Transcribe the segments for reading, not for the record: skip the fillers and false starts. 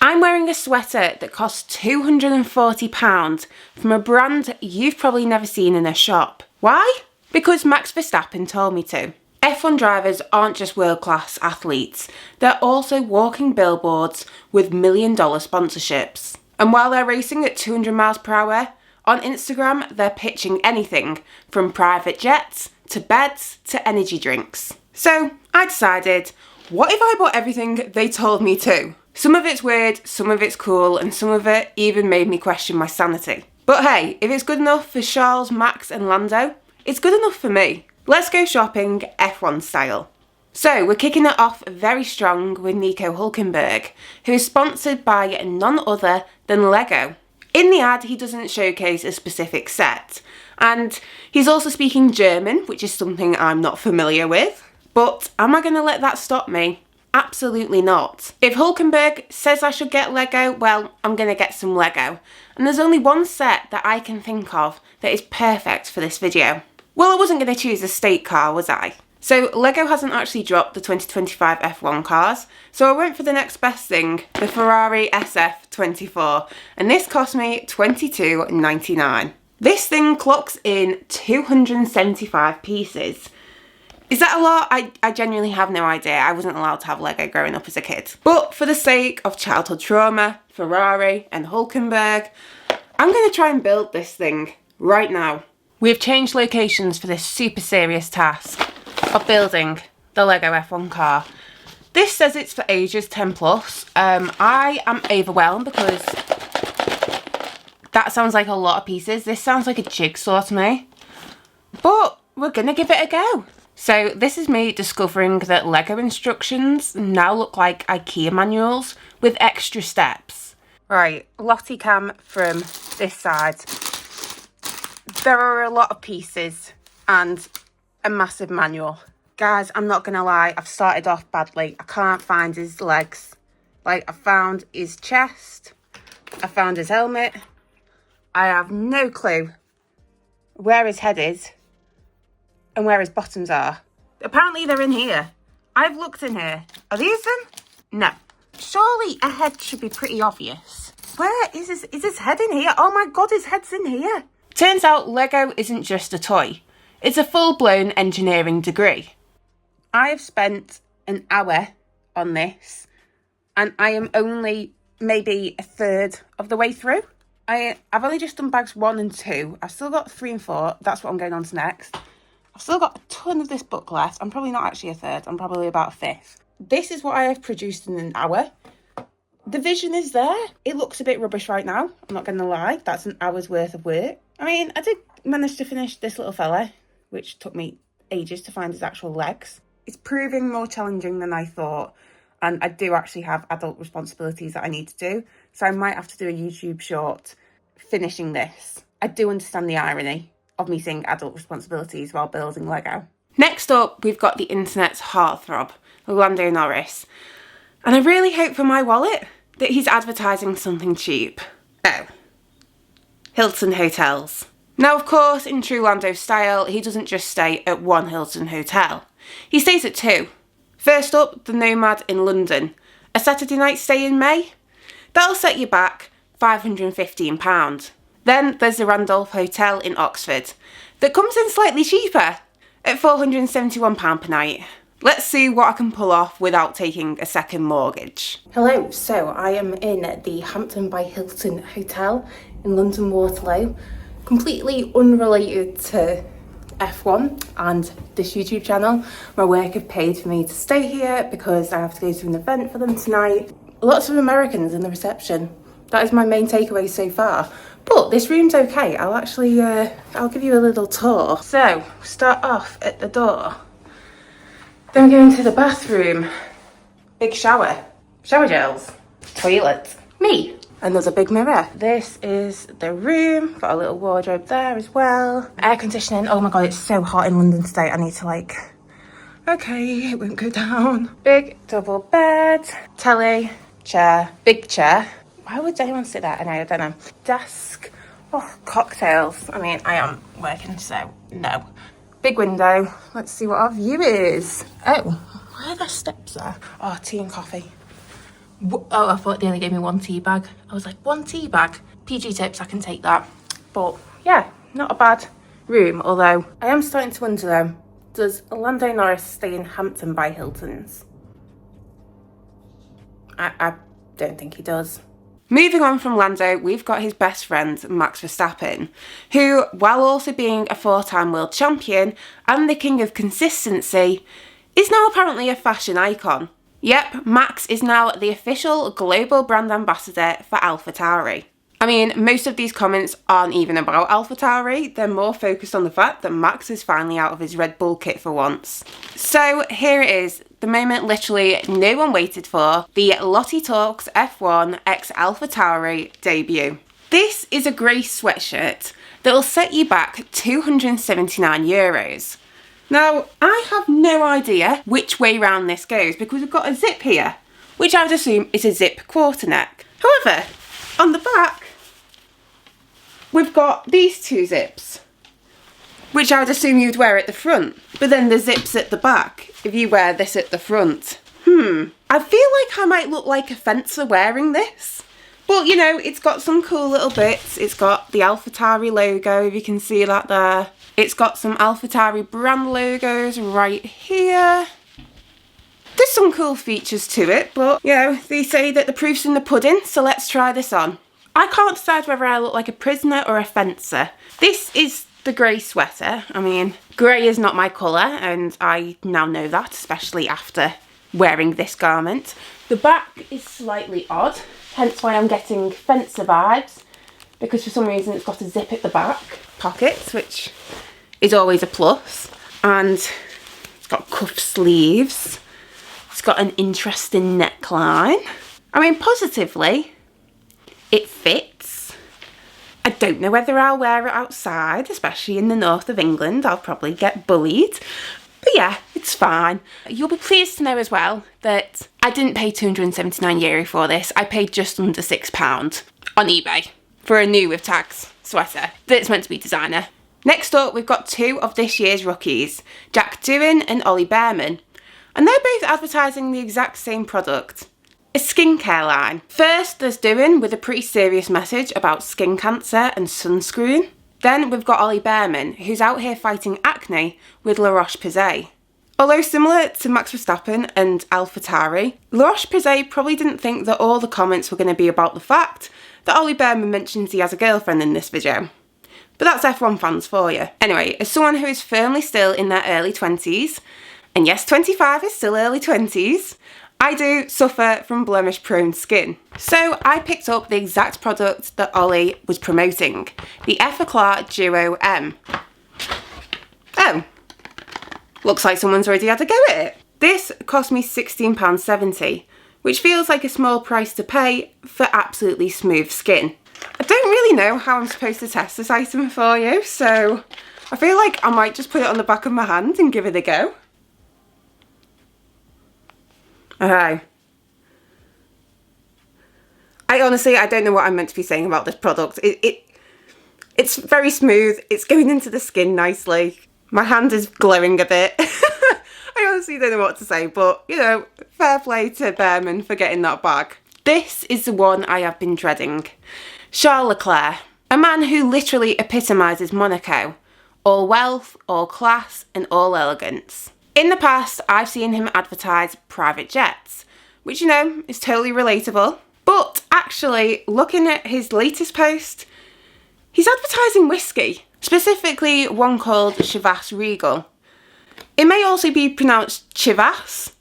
I'm wearing a sweater that costs £240 from a brand you've probably never seen in a shop. Why? Because Max Verstappen told me to. F1 drivers aren't just world-class athletes, they're also walking billboards with million-dollar sponsorships. And while they're racing at 200 miles per hour, on Instagram they're pitching anything from private jets to beds to energy drinks. So I decided, what if I bought everything they told me to? Some of it's weird, some of it's cool, and some of it even made me question my sanity. But hey, if it's good enough for Charles, Max and Lando, it's good enough for me. Let's go shopping F1 style. So we're kicking it off very strong with Nico Hulkenberg, who is sponsored by none other than Lego. In the ad, he doesn't showcase a specific set, and he's also speaking German, which is something I'm not familiar with. But am I going to let that stop me? Absolutely not. If Hulkenberg says I should get Lego, well, I'm going to get some Lego. And there's only one set that I can think of that is perfect for this video. Well, I wasn't going to choose a state car, was I? So Lego hasn't actually dropped the 2025 F1 cars, so I went for the next best thing, the Ferrari SF24, and this cost me $22.99. This thing clocks in 275 pieces. Is that a lot? I genuinely have no idea. I wasn't allowed to have Lego growing up as a kid. But for the sake of childhood trauma, Ferrari and Hulkenberg, I'm going to try and build this thing right now. We've changed locations for this super serious task of building the Lego F1 car. This says it's for ages 10 plus. I am overwhelmed because that sounds like a lot of pieces. This sounds like a jigsaw to me. But we're going to give it a go. So this is me discovering that Lego instructions now look like IKEA manuals with extra steps. Right, Lottie cam from this side. There are a lot of pieces and a massive manual. Guys, I'm not gonna lie, I've started off badly. I can't find his legs. Like, I found his chest, I found his helmet. I have no clue where his head is and where his bottoms are. Apparently they're in here. I've looked in here. Are these them? No. Surely a head should be pretty obvious. Where is his head in here? Oh my god, his head's in here. Turns out Lego isn't just a toy. It's a full-blown engineering degree. I have spent an hour on this and I am only maybe a third of the way through. I've only just done bags 1 and 2. I've still got 3 and 4. That's what I'm going on to next. I've still got a ton of this book left. I'm probably not actually a third. I'm probably about a fifth. This is what I have produced in an hour. The vision is there. It looks a bit rubbish right now. I'm not going to lie. That's an hour's worth of work. I mean, I did manage to finish this little fella, which took me ages to find his actual legs. It's proving more challenging than I thought. And I do actually have adult responsibilities that I need to do. So I might have to do a YouTube short finishing this. I do understand the irony of me seeing adult responsibilities while building Lego. Next up, we've got the internet's heartthrob, Lando Norris. And I really hope for my wallet that he's advertising something cheap. Oh, Hilton hotels. Now, of course, in true Lando style, he doesn't just stay at one Hilton hotel. He stays at 2. First up, the Nomad in London. A Saturday night stay in May? That'll set you back £515. Then there's the Randolph Hotel in Oxford that comes in slightly cheaper at £471 per night. Let's see what I can pull off without taking a second mortgage. Hello, so I am in the Hampton by Hilton Hotel in London Waterloo, completely unrelated to F1 and this YouTube channel. My work have paid for me to stay here because I have to go to an event for them tonight. Lots of Americans in the reception. That is my main takeaway so far. But this room's okay. I'll give you a little tour. So, start off at the door. Then we go into the bathroom. Big shower. Shower gels. Toilet. Me. Another big mirror. This is the room. Got a little wardrobe there as well. Air conditioning. Oh my god, it's so hot in London today. I need to okay, it won't go down. Big double bed. Telly. Chair. Big chair. Why would anyone sit there? I don't know. Desk. Oh, cocktails. I mean, I am working, so no. Big window. Let's see what our view is. Oh, where are the steps there? Oh, tea and coffee. Oh, I thought they only gave me one tea bag. I was like, one tea bag? PG tips, I can take that. But yeah, not a bad room, although I am starting to wonder though, does Lando Norris stay in Hampton by Hilton's? I don't think he does. Moving on from Lando, we've got his best friend, Max Verstappen, who, while also being a 4-time world champion and the king of consistency, is now apparently a fashion icon. Yep, Max is now the official global brand ambassador for AlphaTauri. I mean, most of these comments aren't even about AlphaTauri, they're more focused on the fact that Max is finally out of his Red Bull kit for once. So here it is, the moment literally no one waited for, the Lottie Talks F1 x AlphaTauri debut. This is a grey sweatshirt that will set you back €279. Now, I have no idea which way round this goes because we've got a zip here, which I would assume is a zip quarter neck. However, on the back, we've got these two zips, which I would assume you'd wear at the front, but then the zips at the back if you wear this at the front. I feel like I might look like a fencer wearing this, but you know, it's got some cool little bits. It's got the AlphaTauri logo, if you can see that there. It's got some AlphaTauri brand logos right here. There's some cool features to it, but you know, they say that the proof's in the pudding, so let's try this on. I can't decide whether I look like a prisoner or a fencer. This is the grey sweater. I mean, grey is not my colour, and I now know that, especially after wearing this garment. The back is slightly odd, hence why I'm getting fencer vibes, because for some reason it's got a zip at the back pockets, which is always a plus. And it's got cuff sleeves. It's got an interesting neckline. I mean, positively, it fits. I don't know whether I'll wear it outside, especially in the north of England. I'll probably get bullied. But yeah, it's fine. You'll be pleased to know as well that I didn't pay €279 for this. I paid just under £6 on eBay for a new with tags sweater that's meant to be designer. Next up, we've got two of this year's rookies, Jack Doohan and Ollie Behrman. And they're both advertising the exact same product. A skincare line. First, there's Doohan with a pretty serious message about skin cancer and sunscreen. Then we've got Ollie Behrman, who's out here fighting acne with La Roche-Posay. Although similar to Max Verstappen and AlphaTauri, La Roche-Posay probably didn't think that all the comments were going to be about the fact that Ollie Behrman mentions he has a girlfriend in this video. But that's F1 fans for you. Anyway, as someone who is firmly still in their early 20s, and yes, 25 is still early 20s, I do suffer from blemish-prone skin. So I picked up the exact product that Ollie was promoting, the Effaclar Duo M. Oh, looks like someone's already had a go at it. This cost me £16.70, which feels like a small price to pay for absolutely smooth skin. I don't really know how I'm supposed to test this item for you, so I feel like I might just put it on the back of my hand and give it a go. Okay. I don't know what I'm meant to be saying about this product. It's very smooth. It's going into the skin nicely. My hand is glowing a bit. I honestly don't know what to say, but you know, fair play to Behrman for getting that bag. This is the one I have been dreading. Charles Leclerc, a man who literally epitomises Monaco. All wealth, all class, and all elegance. In the past, I've seen him advertise private jets, which, you know, is totally relatable. But actually, looking at his latest post, he's advertising whiskey, specifically one called Chivas Regal. It may also be pronounced Chivas.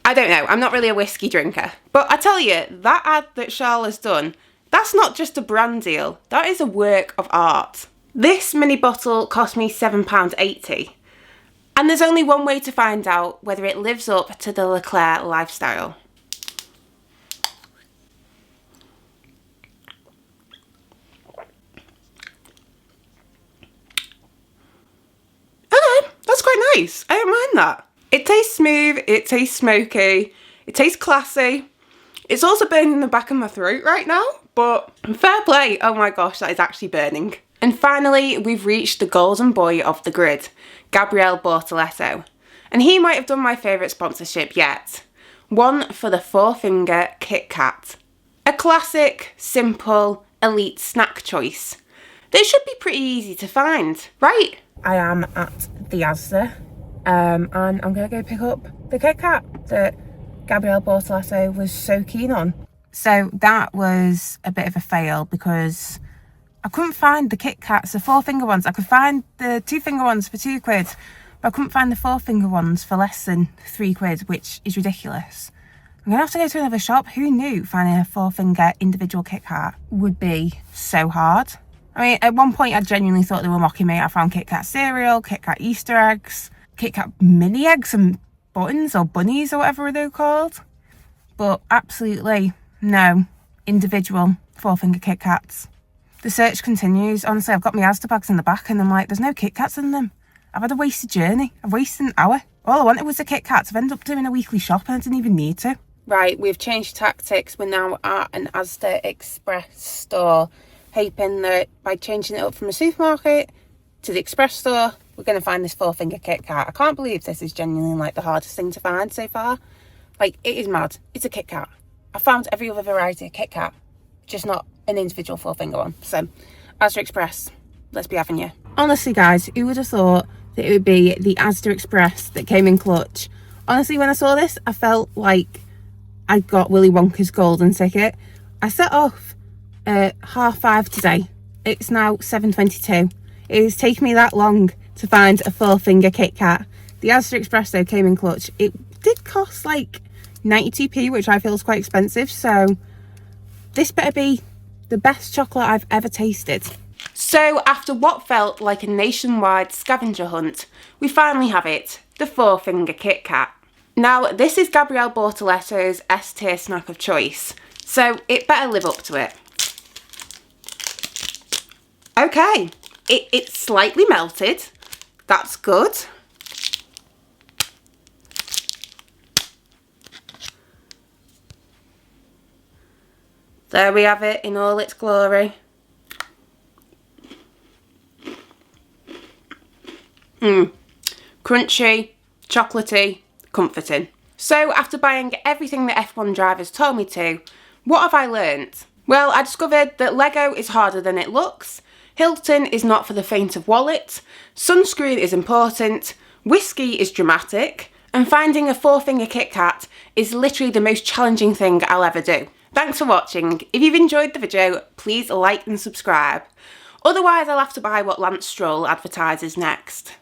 I don't know, I'm not really a whiskey drinker. But I tell you, that ad that Charles has done, that's not just a brand deal, that is a work of art. This mini bottle cost me £7.80. And there's only one way to find out whether it lives up to the Leclerc lifestyle. Okay, that's quite nice. I don't mind that. It tastes smooth, it tastes smoky, it tastes classy. It's also burning the back of my throat right now, but fair play. Oh my gosh, that is actually burning. And finally, we've reached the golden boy of the grid, Gabriele Bortoleto. And he might have done my favourite sponsorship yet. one for the four-finger Kit Kat. A classic, simple, elite snack choice. They should be pretty easy to find, right? I am at the Asda, and I'm gonna go pick up the Kit Kat that Gabrielle Bortoleto was so keen on. So that was a bit of a fail because I couldn't find the Kit Kats, the four-finger ones. I could find the two-finger ones for £2, but I couldn't find the four-finger ones for less than £3, which is ridiculous. I'm gonna have to go to another shop. Who knew finding a four-finger individual Kit Kat would be so hard? I mean, at one point I genuinely thought they were mocking me. I found Kit Kat cereal, Kit Kat Easter eggs, Kit Kat mini eggs and buttons or bunnies or whatever they're called. But absolutely no individual four-finger Kit Kats. The search continues. Honestly, I've got my Asda bags in the back and I'm like, there's no Kit Kats in them. I've had a wasted journey. I've wasted an hour. All I wanted was the Kit Kats. I've ended up doing a weekly shop and I didn't even need to. Right, we've changed tactics. We're now at an Asda Express store, hoping that by changing it up from a supermarket to the Express store, we're going to find this four-finger Kit Kat. I can't believe this is genuinely like the hardest thing to find so far. Like, it is mad. It's a Kit Kat. I found every other variety of Kit Kat, just not an individual four-finger one. So, Asda Express, let's be having you. Honestly, guys, who would have thought that it would be the Asda Express that came in clutch? Honestly, when I saw this, I felt like I got Willy Wonka's golden ticket. I set off at 5:30 today. It's now 7:22. It has taken me that long to find a four-finger Kit Kat. The Asda Express, though, came in clutch. It did cost like 92p, which I feel is quite expensive. So this better be the best chocolate I've ever tasted. So after what felt like a nationwide scavenger hunt, we finally have it, the four-finger Kit Kat. Now, this is Gabrielle Bortoleto's S-tier snack of choice, so it better live up to it. Okay, it's slightly melted. That's good. There we have it in all its glory. Crunchy, chocolatey, comforting. So after buying everything that F1 drivers told me to, what have I learnt? Well, I discovered that Lego is harder than it looks, Hilton is not for the faint of wallet, sunscreen is important, whiskey is dramatic, and finding a four-finger Kit Kat is literally the most challenging thing I'll ever do. Thanks for watching. If you've enjoyed the video, please like and subscribe. Otherwise, I'll have to buy what Lance Stroll advertises next.